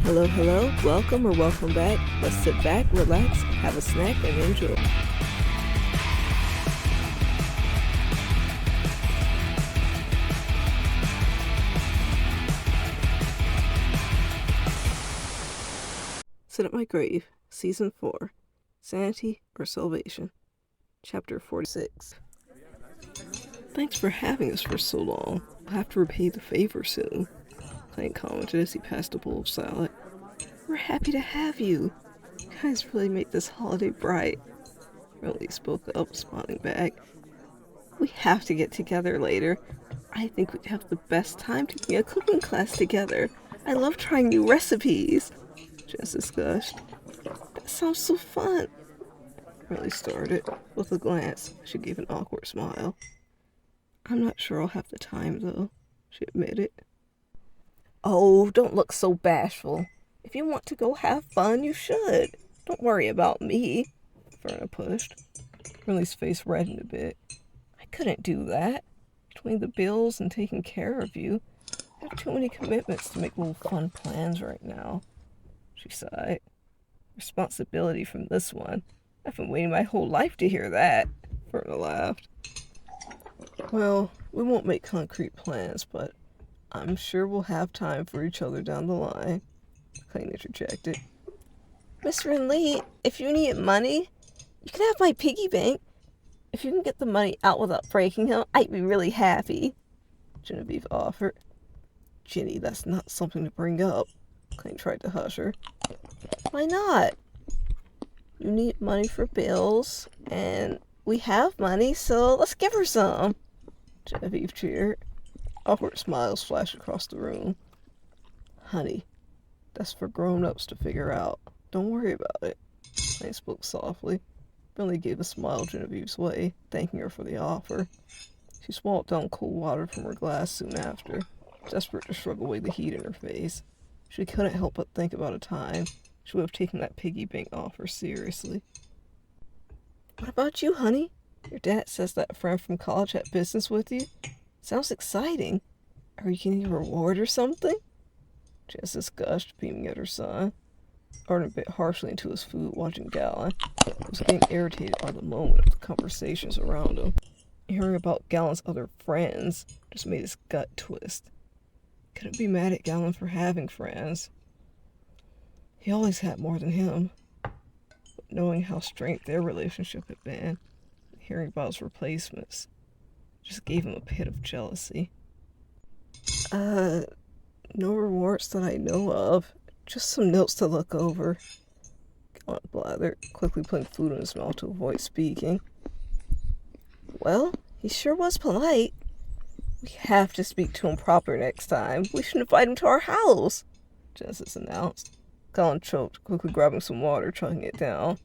Hello, hello, welcome or welcome back. Let's sit back, relax, have a snack, and enjoy. Sit at My Grave, Season 4, Sanity or Salvation, Chapter 46. Thanks for having us for so long. I'll have to repay the favor soon, Clayton commented as he passed a bowl of salad. We're happy to have you. You guys really make this holiday bright. Riley spoke up, smiling back. We have to get together later. I think we'd have the best time taking a cooking class together. I love trying new recipes. Jess gushed. That sounds so fun. Riley started. With a glance, she gave an awkward smile. I'm not sure I'll have the time, though, she admitted. Oh, don't look so bashful. If you want to go have fun, you should. Don't worry about me, Verna pushed. Riley's face reddened a bit. I couldn't do that. Between the bills and taking care of you, I have too many commitments to make little fun plans right now, she sighed. Responsibility from this one. I've been waiting my whole life to hear that, Verna laughed. Well, we won't make concrete plans, but I'm sure we'll have time for each other down the line, Clayton interjected. Miss Renlee, if you need money, you can have my piggy bank. If you can get the money out without breaking him, I'd be really happy, Genevieve offered. Jenny, that's not something to bring up, Clayton tried to hush her. Why not? You need money for bills, and we have money, so let's give her some, Genevieve cheered. Awkward smiles flashed across the room. Honey, that's for grown-ups to figure out. Don't worry about it. They spoke softly. Billy gave a smile Genevieve's way, thanking her for the offer. She swallowed down cold water from her glass soon after, desperate to shrug away the heat in her face. She couldn't help but think about a time she would have taken that piggy bank offer seriously. What about you, honey? Your dad says that friend from college had business with you? Sounds exciting. Are you getting a reward or something? Jess gushed, beaming at her son. Arden bit harshly into his food, watching Gallon. He was getting irritated by the moment of the conversations around him. Hearing about Gallon's other friends just made his gut twist. Couldn't be mad at Gallon for having friends. He always had more than him. But knowing how strained their relationship had been, hearing about his replacements, just gave him a pit of jealousy. No rewards that I know of. Just some notes to look over. Gallon blathered, quickly putting food in his mouth to avoid speaking. Well, he sure was polite. We have to speak to him proper next time. We should invite him to our house, Genesis announced. Gallon choked, quickly grabbing some water, chugging it down.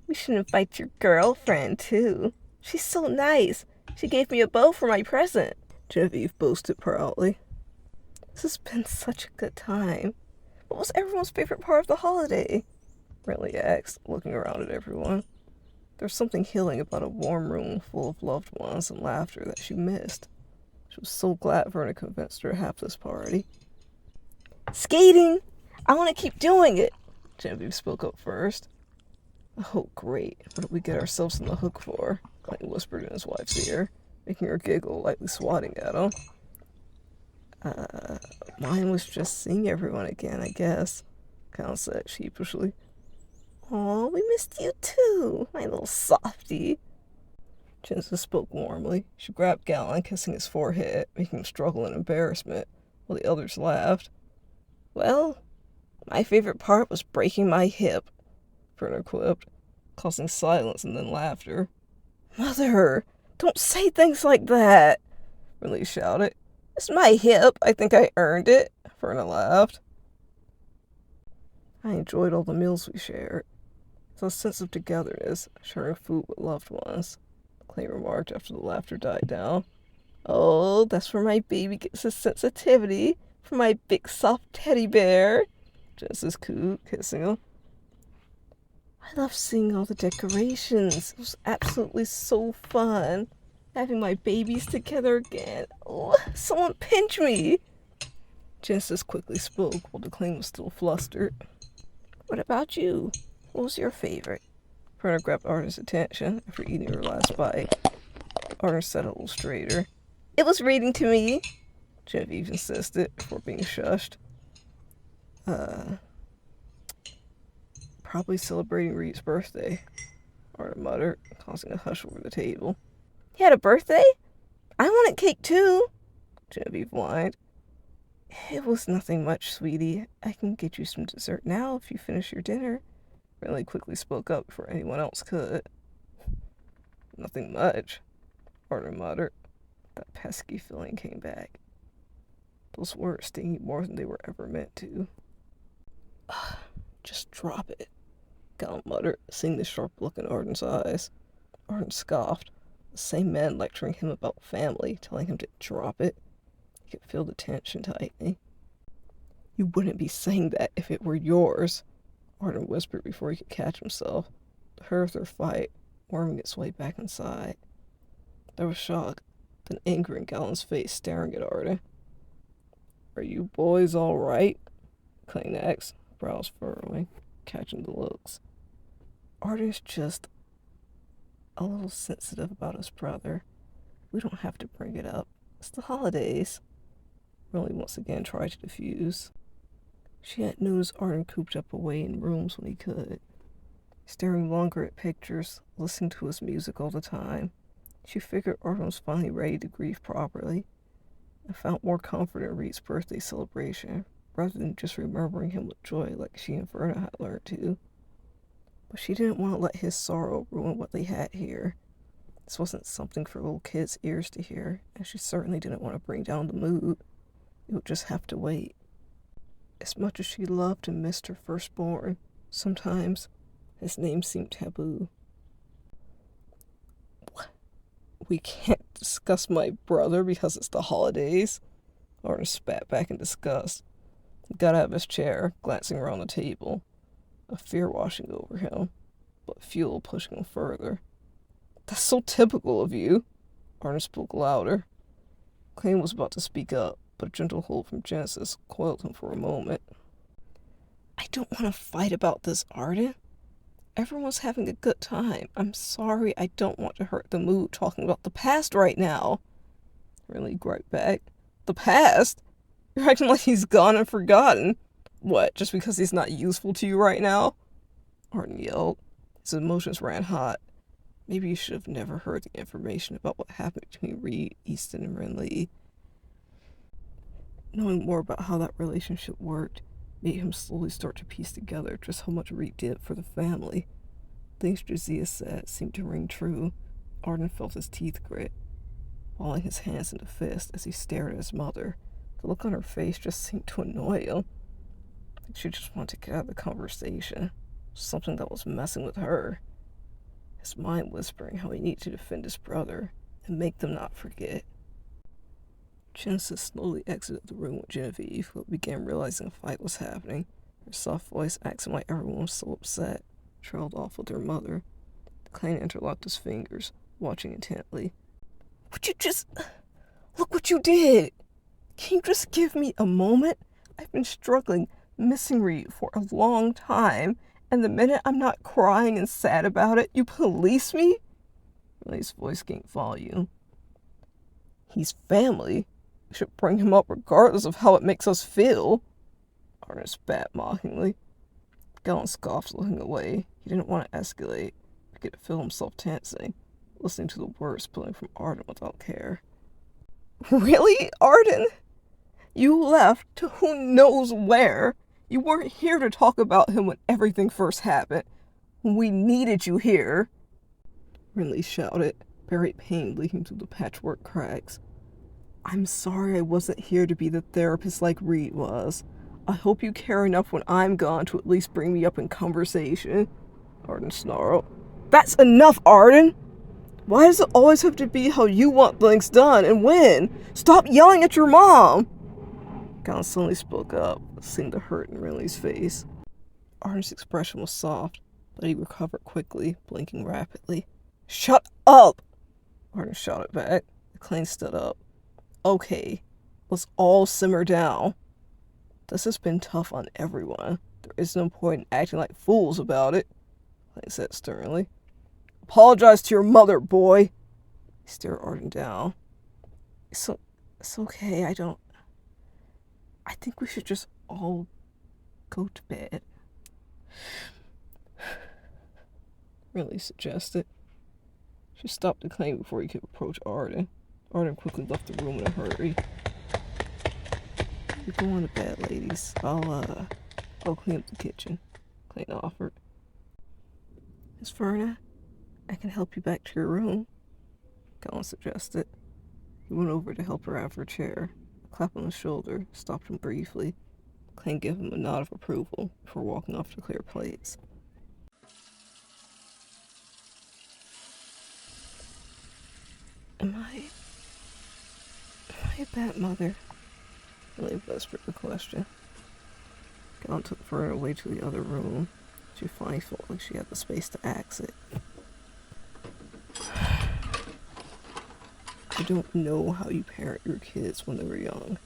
We should invite your girlfriend, too. She's so nice. She gave me a bow for my present, Genevieve boasted proudly. This has been such a good time. What was everyone's favorite part of the holiday? Riley asked, looking around at everyone. There was something healing about a warm room full of loved ones and laughter that she missed. She was so glad Verna convinced her to have this party. Skating! I want to keep doing it, Genevieve spoke up first. Oh, great. What did we get ourselves on the hook for? Clayton whispered in his wife's ear, making her giggle, lightly swatting at him. Mine was just seeing everyone again, I guess, Cal said sheepishly. Aw, we missed you too, my little softy. Genesis spoke warmly. She grabbed Gallon, kissing his forehead, making him struggle in embarrassment, while the others laughed. Well, my favorite part was breaking my hip, Verna quipped, causing silence and then laughter. Mother, don't say things like that, Riley shouted. It's my hip. I think I earned it, Verna laughed. I enjoyed all the meals we shared. It's a sense of togetherness, sharing food with loved ones, Clay remarked after the laughter died down. Oh, that's where my baby gets his sensitivity, from my big soft teddy bear, Jess cooed, kissing him. I loved seeing all the decorations. It was absolutely so fun. Having my babies together again. Oh, someone pinch me. Genesis quickly spoke while Declan was still flustered. What about you? What was your favorite? Prunner grabbed Arden's attention after eating her last bite. Arden sat a little straighter. It was reading to me, Genevieve insisted before being shushed. Probably celebrating Reed's birthday, Arden muttered, causing a hush over the table. He had a birthday? I wanted cake too, Genevieve whined. It was nothing much, sweetie. I can get you some dessert now if you finish your dinner. Riley quickly spoke up before anyone else could. Nothing much, Arden muttered. That pesky feeling came back. Those words stinging more than they were ever meant to. Just drop it, Gallon muttered, seeing the sharp look in Arden's eyes. Arden scoffed. The same man lecturing him about family, telling him to drop it. He could feel the tension tightening. You wouldn't be saying that if it were yours, Arden whispered before he could catch himself. The hurt of their fight worming its way back inside. There was shock, then anger in Gallon's face, staring at Arden. Are you boys all right? Clayton asked, brows furrowing, catching the looks. Arden's just a little sensitive about his brother. We don't have to bring it up. It's the holidays. Riley once again tried to diffuse. She had noticed Arden cooped up away in rooms when he could, staring longer at pictures, listening to his music all the time. She figured Arden was finally ready to grieve properly, and found more comfort in Reed's birthday celebration, rather than just remembering him with joy like she and Verna had learned to. But she didn't want to let his sorrow ruin what they had here. This wasn't something for little kids' ears to hear, and she certainly didn't want to bring down the mood. It would just have to wait. As much as she loved and missed her firstborn, sometimes his name seemed taboo. What? We can't discuss my brother because it's the holidays? Arden spat back in disgust. He got out of his chair, glancing around the table, a fear washing over him, but fuel pushing him further. That's so typical of you, Arden spoke louder. Clayton was about to speak up, but a gentle hold from Genesis quelled him for a moment. I don't want to fight about this, Arden. Everyone's having a good time. I'm sorry, I don't want to hurt the mood talking about the past right now. Riley griped back. The past? You're acting like he's gone and forgotten. What, just because he's not useful to you right now? Arden yelled. His emotions ran hot. Maybe you should have never heard the information about what happened between Reed, Easton, and Renly. Knowing more about how that relationship worked made him slowly start to piece together just how much Reed did for the family. Things Josiah said seemed to ring true. Arden felt his teeth grit, balling his hands into fists as he stared at his mother. The look on her face just seemed to annoy him. She just wanted to get out of the conversation, something that was messing with her. His mind whispering how he needed to defend his brother and make them not forget. Genesis slowly exited the room with Genevieve, who began realizing a fight was happening. Her soft voice asking why everyone was so upset trailed off with her mother. Clayton interlocked his fingers, watching intently. Would you just... Look what you did! Can you just give me a moment? I've been struggling, missing Reed for a long time, and the minute I'm not crying and sad about it, you police me? Riley's voice gained volume. He's family. We should bring him up regardless of how it makes us feel. Arden spat mockingly. Gallon scoffed, looking away. He didn't want to escalate. He could feel himself tensing, listening to the words spilling from Arden without care. Really, Arden? You left to who knows where. You weren't here to talk about him when everything first happened. When we needed you here. Renly shouted, buried pain leaking through the patchwork cracks. I'm sorry I wasn't here to be the therapist like Reed was. I hope you care enough when I'm gone to at least bring me up in conversation. Arden snarled. That's enough, Arden! Why does it always have to be how you want things done and when? Stop yelling at your mom! Gallon suddenly spoke up, seeing the hurt in Renly's face. Arden's expression was soft, but he recovered quickly, blinking rapidly. Shut up! Arden shouted back. The Clayton stood up. Okay, let's all simmer down. This has been tough on everyone. There is no point in acting like fools about it, Clay said sternly. Apologize to your mother, boy. He stared Arden down. It's okay, I think we should just all go to bed. Really suggested. She stopped the claim before he could approach Arden. Arden quickly left the room in a hurry. You're going to bed, ladies. I'll clean up the kitchen, Clayton offered. Miss Verna, I can help you back to your room, Colin suggested. He went over to help her out of her chair. A clap on the shoulder stopped him briefly. Clayton gave him a nod of approval before walking off to clear plates. Am I a bad mother? Elaine whispered the question. Colin took Verna away to the other room. She finally felt like she had the space to axe it. I don't know how you parent your kids when they were young.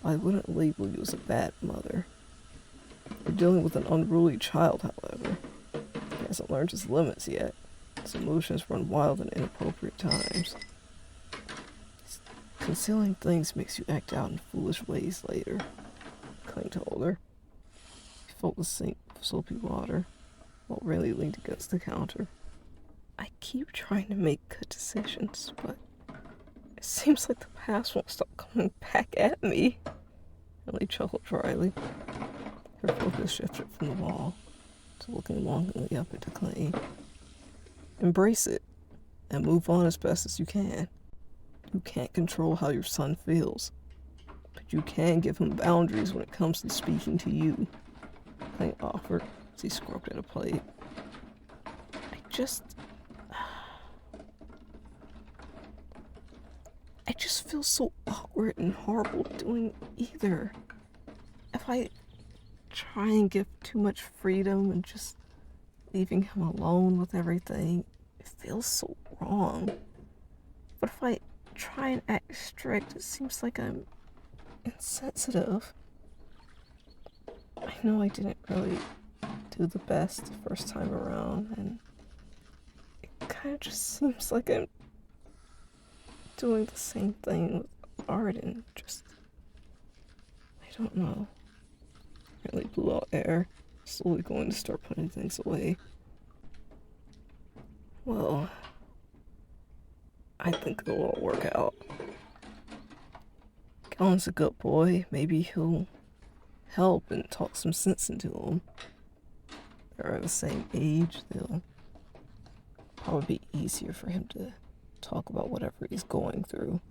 I wouldn't label you as a bad mother. You're dealing with an unruly child, however. He hasn't learned his limits yet. His emotions run wild in inappropriate times. Concealing things makes you act out in foolish ways later, Clayton told her. He filled the sink with soapy water while Riley leaned against the counter. I keep trying to make good decisions, but it seems like the past won't stop coming back at me. Riley chuckled dryly. Her focus shifted from the wall to looking longingly up at Clayton. Embrace it and move on as best as you can. You can't control how your son feels, but you can give him boundaries when it comes to speaking to you, Clayton offered as he scrubbed at a plate. I just feel so awkward and horrible doing either. If I try and give too much freedom and just leaving him alone with everything, it feels so wrong. But if I try and act strict, it seems like I'm insensitive. I know I didn't really do the best the first time around, and it kind of just seems like I'm doing the same thing with Arden. Just, I don't know. Really blew out air, slowly going to start putting things away. Well, I think it'll all work out. Colin's a good boy. Maybe he'll help and talk some sense into him. They're the same age. They'll probably be easier for him to talk about whatever he's going through.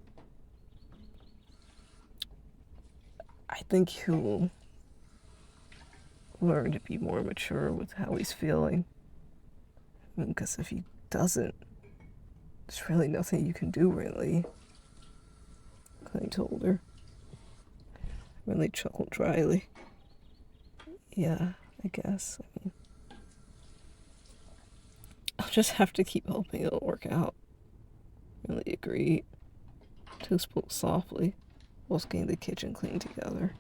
I think he'll learn to be more mature with how he's feeling. I mean, because if he doesn't, there's really nothing you can do, really, Clay told her. Really chuckled dryly. Yeah, I guess. I mean, I'll just have to keep hoping it'll work out. Really agreed. Two spoke softly, whilst getting the kitchen cleaned together.